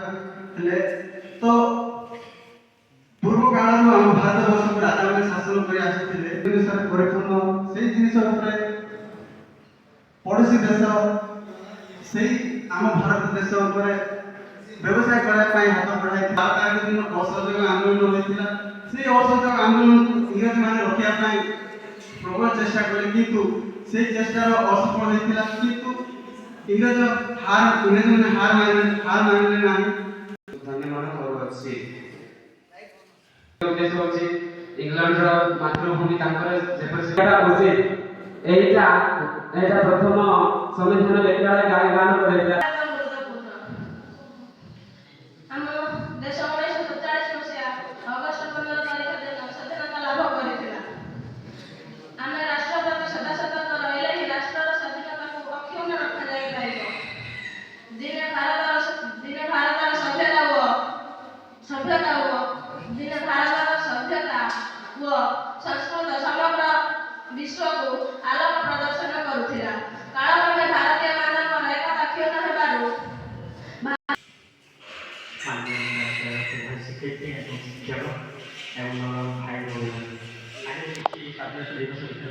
ହେଲେ ତ ପୂର୍ବ କାଳରୁ ଆମ ଭାରତ ବର୍ଷକୁ ରାଜାମାନେ ଶାସନ କରି ଆସୁଥିଲେ ଜିନିଷରେ ପରିପୂର୍ଣ୍ଣ ସେଇ ଜିନିଷ ଉପରେ ପଡ଼ୋଶୀ ଦେଶ ସେଇ ଆମ ଭାରତ ଦେଶ ଉପରେ ବ୍ୟବସାୟ କରିବା ପାଇଁ ହାତ ବଢ଼ାଇଥିଲା। ତାର ଦିନ ଅସହଯୋଗ ଆନ୍ଦୋଳନ ହୋଇଥିଲା। ସେଇ ଅସହଯୋଗ ଆନ୍ଦୋଳନକୁ ଇଂରେଜମାନେ ରଖିବା ପାଇଁ ପ୍ରବଳ ଚେଷ୍ଟା କଲେ, କିନ୍ତୁ ସେଇ ଚେଷ୍ଟାର ଅସଫଳ ହୋଇଥିଲା। କିନ୍ତୁ ଇଂରେଜମାନେ ହାର ମାନିଲେ ନାହିଁ। ଧନ୍ୟବାଦ କରୁଅଛି। ଉଦ୍ଦେଶ୍ୟ ହେଉଛି ଇଂଲଣ୍ଡର ମାତୃଭୂମି ତାଙ୍କର ଯେପରି ଏଇଟା ପ୍ରଥମ ସମ୍ବିଧାନ ଲେଖିବାରେ ଗାନ କରାଯାଇଥିଲା। ଆମ ଦେଶ 1947 ମସିହା ଅଗଷ୍ଟ 15 ତାରିଖ ଦିନ ସ୍ୱାଧୀନତା ଲାଭ କରିଥିଲା। ଆମେ ରାଷ୍ଟ୍ର ପ୍ରତି ସଦାସତର୍କ ରହିଲେ ହିଁ ରାଷ୍ଟ୍ରର ସ୍ୱାଧୀନତାକୁ ଅକ୍ଷୁଣ୍ଣ ରଖାଯାଇପାରିବ। ଦିନେ ଭାରତର ସଭ୍ୟତା ଓ ସଂସ୍କୃତ ସମଗ୍ର ବିଶ୍ୱକୁ ଆଲୋକ ପ୍ରଦର୍ଶନ କରୁଥିଲା। କାଳକ୍ରମେ ଭାରତୀୟ ମାନଙ୍କର ଏକତା କ୍ଷୁଣ୍ଣ ହେବାରୁ ଶିକ୍ଷୟିତ୍ରୀ ଏବଂ ଶିକ୍ଷକ ଏବଂ ଭାଇ ଭଉଣୀ ଆଜି କିଛି ସ୍ୱାଧୀନତା ଦିବସ ବିଷୟରେ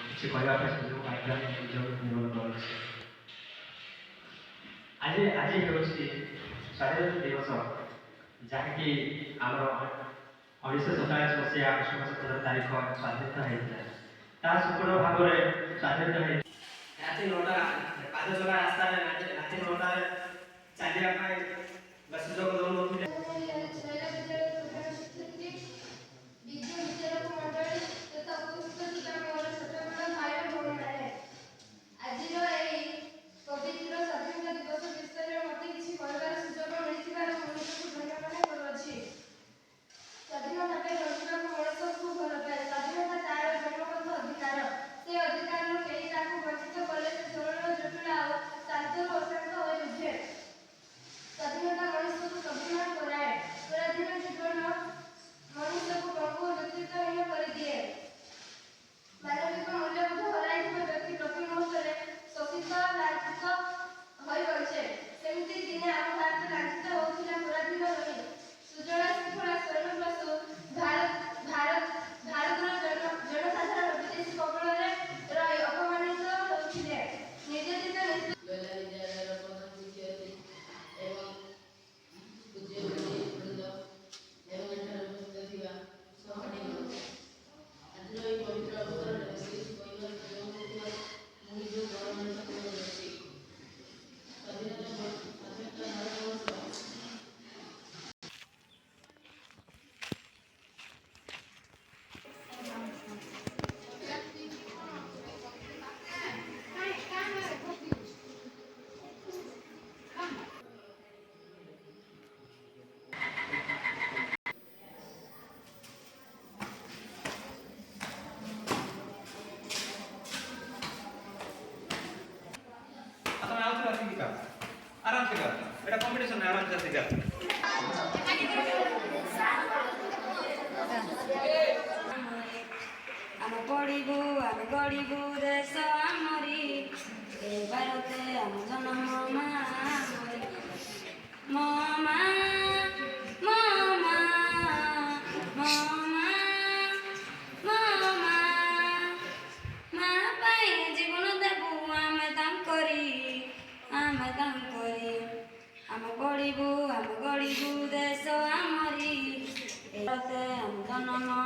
କିଛି କହିବା ପାଇଁ ସୁଯୋଗ ପାଇଥିବା ସୁଯୋଗ ନିର୍ମାଣ କରୁଛି। ଆଜି ହେଉଛି ସ୍ୱାଧୀନତା ଦିବସ, ଯାହାକି ଆମର 1947 ମସିହା ଅଗଷ୍ଟ ମାସ 15 ତାରିଖ ସ୍ୱାଧୀନତା ହେଇଥିଲା। ତାହା ସମ୍ପୂର୍ଣ୍ଣ ଭାବରେ ସ୍ୱାଧୀନତା ହେଇ ରାତି 9ଟା ପାଦ ଚଲା ରାସ୍ତାରେ ରାତି 9ଟାରେ ଚାଲିବା ପାଇଁ ସୁଯୋଗ ଦେଉନଥିଲେ। आराम से कर, बेटा कंपटीशन है, आराम से कर। ଆମେ ପଢ଼ିବୁ ଆମେ ଗଢ଼ିବୁ ଦେଶ ଆମରି, ଏ ଭାରତେ ଆମ ଜନ୍ମ ମୋ ମା ପାଇଁ ଜୀବନ ଦେବୁ ଆମେ ତାଙ୍କରି। ଆମେ ପଢ଼ିବୁ ଆମେ ଗଢ଼ିବୁ ଦେଶ ଆମରି, ଏ ଭାରତେ ଆମ ଜନ୍ମ